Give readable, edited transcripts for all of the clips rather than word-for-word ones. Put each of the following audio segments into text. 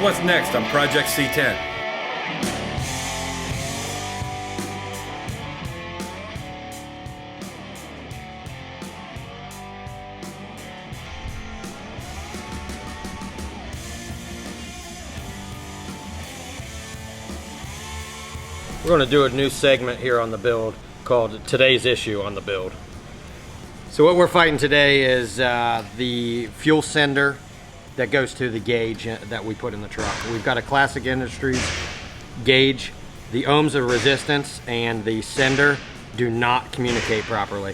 what's next on Project C10. We're going to do a new segment here on the build called Today's Issue on the Build. So what we're fighting today is the fuel sender that goes to the gauge that we put in the truck. We've got a Classic Industries gauge. The ohms of resistance and the sender do not communicate properly.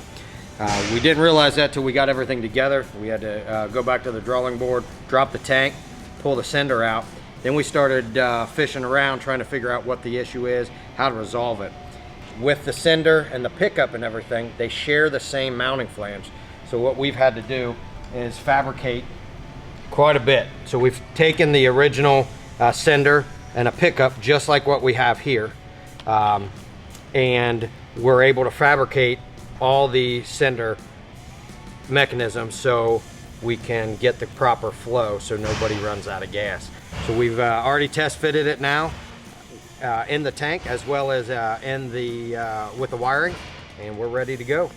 We didn't realize that till we got everything together. We had to go back to the drawing board, drop the tank, pull the sender out. Then we started fishing around trying to figure out what the issue is, how to resolve it. With the sender and the pickup and everything, they share the same mounting flange. So what we've had to do is fabricate quite a bit. So we've taken the original sender and a pickup just like what we have here. And we're able to fabricate all the sender mechanisms so we can get the proper flow so nobody runs out of gas. So we've already test fitted it now in the tank as well as in the with the wiring, and we're ready to go.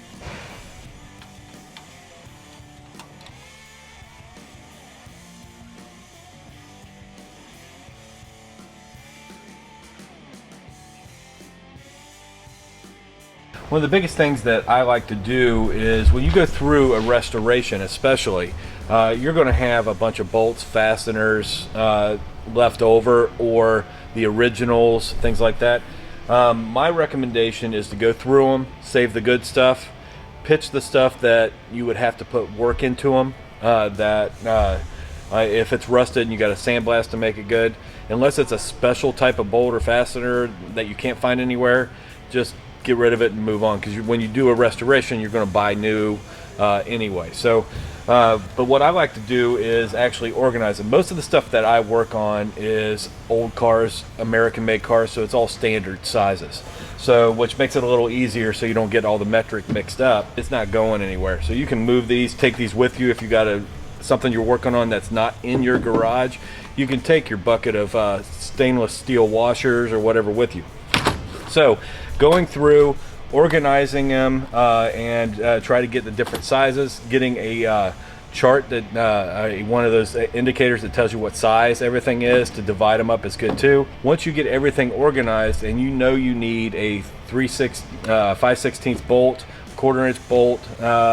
One of the biggest things that I like to do is when you go through a restoration especially, you're going to have a bunch of bolts, fasteners left over, or the originals, things like that. My recommendation is to go through them, save the good stuff, pitch the stuff that you would have to put work into them, if it's rusted and you got a sandblast to make it good. Unless it's a special type of bolt or fastener that you can't find anywhere, just get rid of it and move on, because when you do a restoration you're going to buy new anyway. So but what I like to do is actually organize them. Most of the stuff that I work on is old cars, American made cars, so it's all standard sizes, so which makes it a little easier so you don't get all the metric mixed up. It's not going anywhere, so you can move these, take these with you. If you got something you're working on that's not in your garage, you can take your bucket of stainless steel washers or whatever with you. So going through, organizing them, and try to get the different sizes, getting a chart that one of those indicators that tells you what size everything is to divide them up is good too. Once you get everything organized and you know you need a 5/16 bolt, 1/4 inch bolt,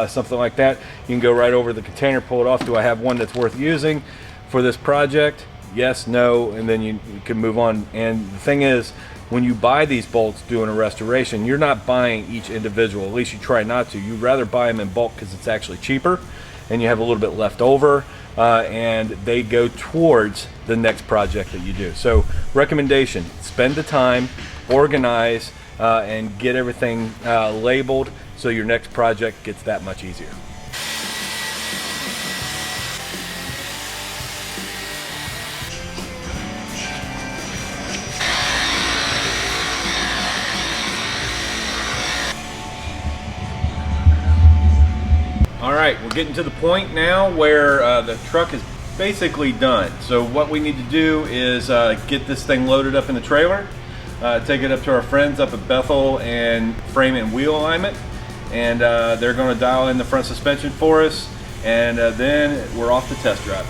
something like that, you can go right over the container, pull it off. Do I have one that's worth using for this project? Yes, no, and then you can move on. And the thing is, when you buy these bolts doing a restoration, you're not buying each individual. At least you try not to. You'd rather buy them in bulk because it's actually cheaper and you have a little bit left over, and they go towards the next project that you do. So recommendation, spend the time, organize, and get everything labeled so your next project gets that much easier. All right, we're getting to the point now where the truck is basically done. So what we need to do is get this thing loaded up in the trailer, take it up to our friends up at Bethel and Frame Wheel Alignment, and they're going to dial in the front suspension for us, and then we're off to test drive.